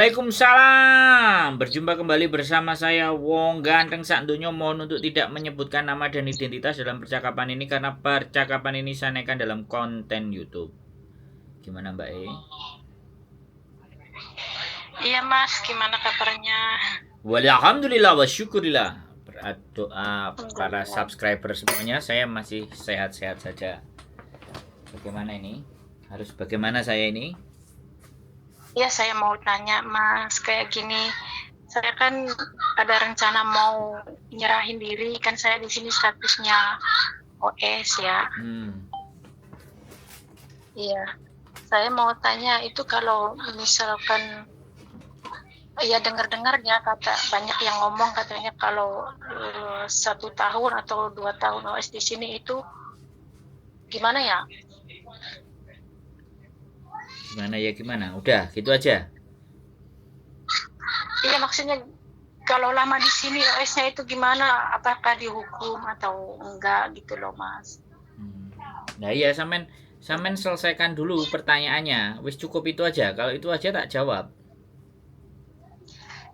Waalaikumsalam. Berjumpa kembali bersama saya Wong Ganteng Sak Donya. Mohon untuk tidak menyebutkan nama dan identitas dalam percakapan ini karena percakapan ini saya naikkan dalam konten YouTube. Gimana Mbak E? Iya Mas, gimana kabarnya? Walhamdulillah wa syukurillah. Doa para Alhamdulillah. subscriber semuanya, saya masih sehat-sehat saja. Bagaimana ini? Harus bagaimana saya ini? Iya saya mau tanya Mas, kayak gini. Saya kan ada rencana mau nyerahin diri, kan saya di sini statusnya OS ya. Iya. Saya mau tanya itu kalau misalkan ya dengar-dengar ya kata banyak yang ngomong katanya kalau 1 tahun atau 2 tahun OS di sini itu gimana ya? Gimana ya gimana? Udah, gitu aja. Iya maksudnya kalau lama di sini OS-nya itu gimana? Apakah dihukum atau enggak gitu loh Mas? Nah iya, samen selesaikan dulu pertanyaannya. Wis cukup itu aja. Kalau itu aja tak jawab.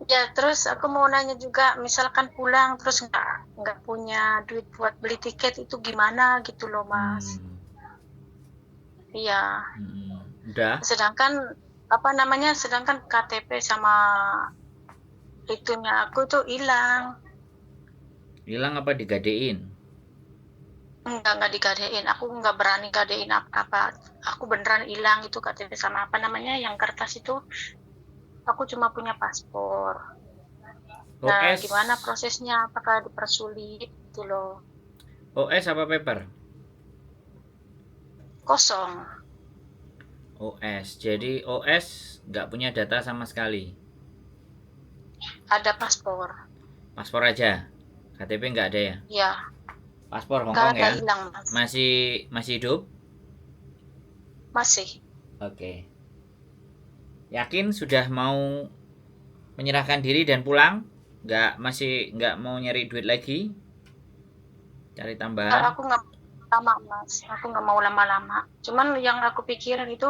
Ya terus aku mau nanya juga, misalkan pulang terus nggak punya duit buat beli tiket itu gimana gitu loh Mas? Iya. Udah. Sedangkan sedangkan KTP sama itunya aku tuh hilang. Hilang apa digadein? Enggak digadein. Aku nggak berani gadein apa-apa. Aku beneran hilang itu KTP sama yang kertas itu. Aku cuma punya paspor. Nah, gimana OS. prosesnya? Apakah dipersulit gitu loh? OS apa paper? Kosong. OS. Jadi OS nggak punya data sama sekali. Ada paspor. Paspor aja. KTP nggak ada ya? Ya, Paspor nggak Hongkong ada ya? hilang Mas. Masih hidup? Masih. Oke. Yakin sudah mau menyerahkan diri dan pulang? Nggak mau nyari duit lagi? Cari tambahan? Aku nggak lama Mas. Aku nggak mau lama-lama. Cuman yang aku pikirin itu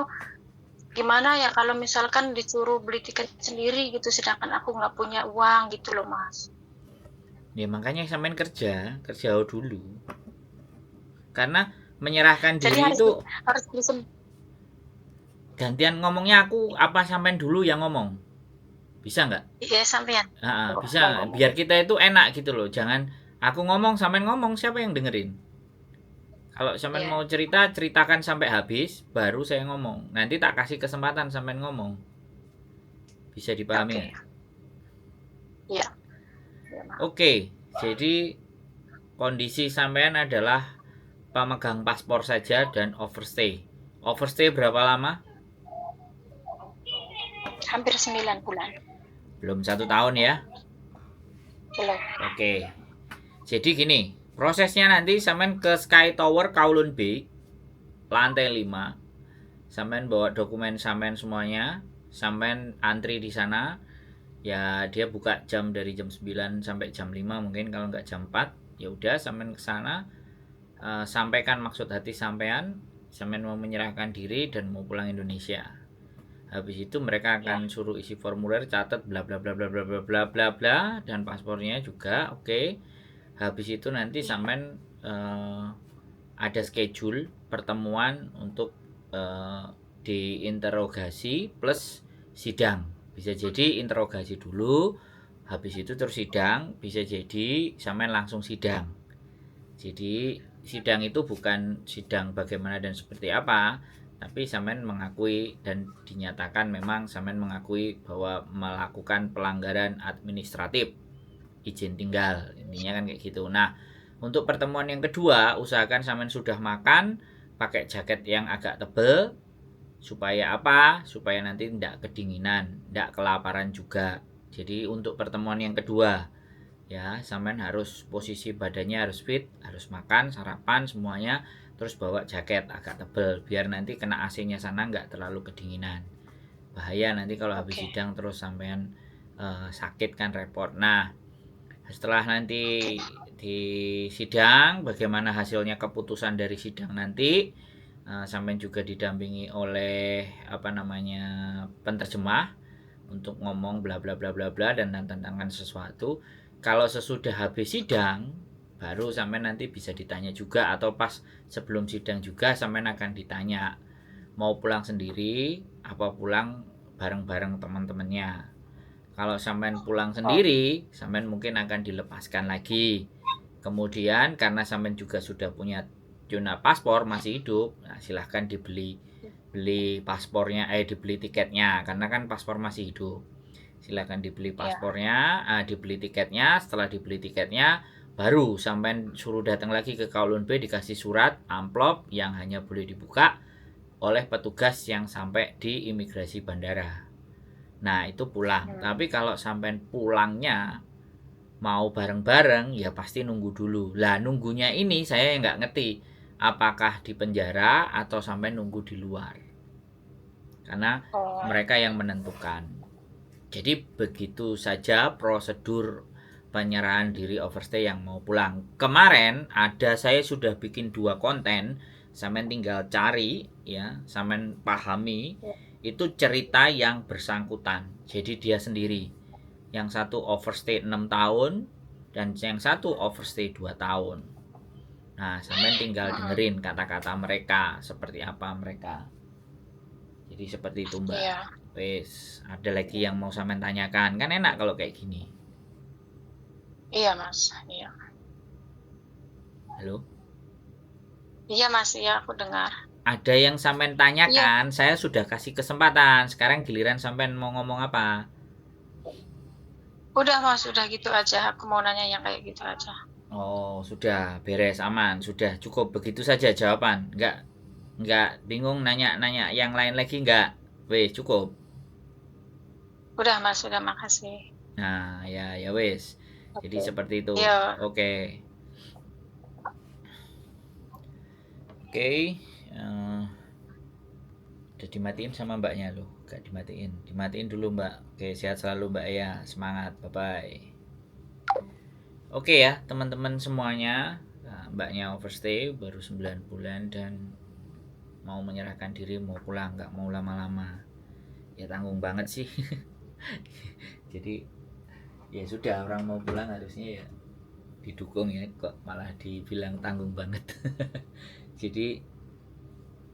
gimana ya kalau misalkan disuruh beli tiket sendiri gitu, sedangkan aku nggak punya uang gitu loh Mas. Ya makanya sampean kerja dulu. Karena menyerahkan Jadi diri itu harus beli gantian ngomongnya aku apa sampean dulu yang ngomong. Bisa nggak? Iya sampean. Bisa. Biar kita itu enak gitu loh. Jangan aku ngomong sampean ngomong, siapa yang dengerin? Kalau sampean Iya. mau cerita, ceritakan sampai habis, baru saya ngomong. Nanti tak kasih kesempatan sampean ngomong. Bisa dipahami Oke. nggak? Iya. Oke, jadi kondisi sampean adalah pemegang paspor saja dan overstay. Overstay berapa lama? Hampir 9 bulan. Belum 1 tahun ya? Belum. Oke. Jadi gini, prosesnya nanti sampean ke Sky Tower Kowloon Bay, lantai 5. Sampean bawa dokumen sampean semuanya, sampean antri di sana. Ya dia buka jam dari jam 9 sampai jam 5 mungkin, kalau nggak jam 4. Ya udah sampean ke sana, sampaikan maksud hati sampean mau menyerahkan diri dan mau pulang Indonesia. Habis itu mereka akan suruh isi formulir, catat bla bla bla bla bla bla bla bla bla, dan paspornya juga. Oke. Habis itu nanti sampean ada schedule pertemuan untuk diinterogasi plus sidang. Bisa jadi interogasi dulu, habis itu terus sidang, bisa jadi sampean langsung sidang. Jadi sidang itu bukan sidang bagaimana dan seperti apa, tapi sampean mengakui dan dinyatakan memang sampean mengakui bahwa melakukan pelanggaran administratif izin tinggal, intinya kan kayak gitu. Nah, untuk pertemuan yang kedua, usahakan sampean sudah makan, pakai jaket yang agak tebel. Supaya apa? Supaya nanti tidak kedinginan, tidak kelaparan juga. Jadi untuk pertemuan yang kedua, ya sampean harus posisi badannya harus fit, harus makan, sarapan semuanya, terus bawa jaket agak tebel biar nanti kena AC-nya sana nggak terlalu kedinginan. Bahaya nanti kalau habis sidang terus sampean sakit kan repot. Nah, setelah nanti di sidang, bagaimana hasilnya keputusan dari sidang nanti, sampai juga didampingi oleh penerjemah. untuk ngomong bla bla bla bla bla dan tentang sesuatu. Kalau sesudah habis sidang baru sampean nanti bisa ditanya juga, atau pas sebelum sidang juga sampean akan ditanya mau pulang sendiri apa pulang bareng-bareng teman-temannya. Kalau sampean pulang Oh, sendiri, sampean mungkin akan dilepaskan lagi. Kemudian karena sampean juga sudah punya zona paspor masih hidup, nah silahkan beli paspornya, dibeli tiketnya karena kan paspor masih hidup. Silahkan dibeli ya. paspornya, dibeli tiketnya. Setelah dibeli tiketnya, baru sampean suruh datang lagi ke Kowloon B, dikasih surat amplop yang hanya boleh dibuka oleh petugas yang sampai di imigrasi bandara. Nah itu pulang. Hmm. Tapi kalau sampai pulangnya mau bareng-bareng ya pasti nunggu dulu. Lah nunggunya ini saya nggak ngerti apakah di penjara atau sampai nunggu di luar. Karena Oh, mereka yang menentukan. Jadi begitu saja prosedur penyerahan diri overstay yang mau pulang. Kemarin saya sudah bikin 2 konten, sampean tinggal cari ya, sampean pahami ya. itu cerita yang bersangkutan. Jadi dia sendiri. Yang satu overstay 6 tahun dan yang satu overstay 2 tahun. Nah, sampean tinggal Mm-mm. dengerin kata-kata mereka seperti apa mereka. Jadi seperti itu, Mbak. Iya, Wes, ada lagi yang mau sampean tanyakan? Kan enak kalau kayak gini. iya Mas, iya. Halo? Iya Mas, iya aku dengar. Ada yang sampean Iya, tanyakan, saya sudah kasih kesempatan. Sekarang giliran sampean mau ngomong apa? udah Mas, udah gitu aja. Aku mau nanya yang kayak gitu aja. Oh, sudah beres, aman, sudah cukup begitu saja jawaban. Enggak bingung nanya-nanya yang lain lagi enggak? Wes, cukup. Udah Mas, udah makasih. Nah, ya wes. Jadi Oke. seperti itu. Iya, Oke. Oke. Eh, udah dimatiin sama mbaknya loh. Gak dimatiin. Dimatiin dulu mbak. Oke, sehat selalu mbak ya. Semangat. Bye-bye. Oke ya, teman-teman semuanya. Nah, mbaknya overstay baru 9 bulan dan mau menyerahkan diri, mau pulang, nggak mau lama-lama. Ya tanggung banget sih. Jadi ya sudah, orang mau pulang harusnya ya didukung ya, kok malah dibilang tanggung banget. Jadi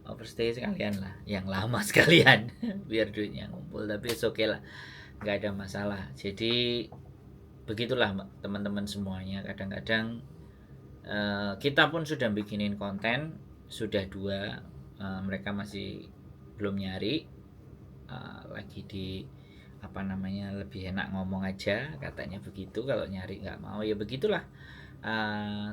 overstay sekalian lah, yang lama sekalian, biar duitnya ngumpul, tapi oke okay lah, nggak ada masalah. Jadi begitulah teman-teman semuanya. Kadang-kadang kita pun sudah bikinin konten, sudah 2, mereka masih belum nyari, lagi di apa namanya, lebih enak ngomong aja katanya begitu, kalau nyari nggak mau, ya begitulah.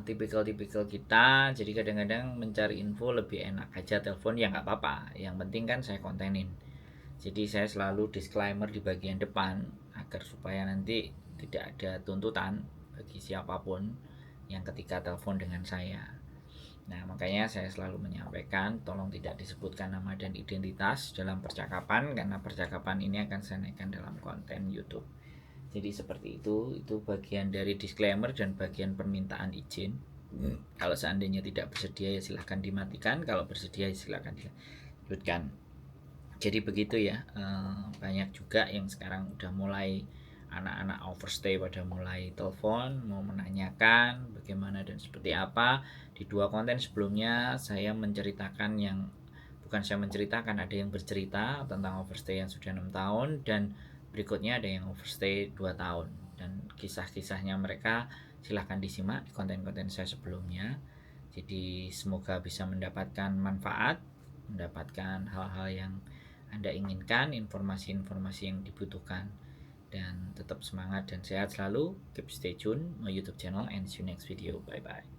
Tipikal-tipikal kita. Jadi kadang-kadang mencari info lebih enak aja telepon, ya nggak apa-apa, yang penting kan saya kontenin. Jadi saya selalu disclaimer di bagian depan agar supaya nanti tidak ada tuntutan bagi siapapun yang ketika telepon dengan saya. Nah, makanya saya selalu menyampaikan tolong tidak disebutkan nama dan identitas dalam percakapan, karena percakapan ini akan saya naikkan dalam konten YouTube. Jadi seperti itu bagian dari disclaimer dan bagian permintaan izin. Kalau seandainya tidak bersedia ya silahkan dimatikan, kalau bersedia ya silahkan dilanjutkan. Jadi begitu ya. Banyak juga yang sekarang udah mulai, anak-anak overstay pada mulai telepon mau menanyakan bagaimana dan seperti apa. Di 2 konten sebelumnya saya menceritakan yang, bukan saya menceritakan, ada yang bercerita tentang overstay yang sudah 6 tahun, dan berikutnya ada yang overstay 2 tahun, dan kisah-kisahnya mereka silahkan disimak di konten-konten saya sebelumnya. Jadi semoga bisa mendapatkan manfaat, mendapatkan hal-hal yang Anda inginkan, informasi-informasi yang dibutuhkan, dan tetap semangat dan sehat selalu. Keep stay tune my YouTube channel and see you next video. Bye bye.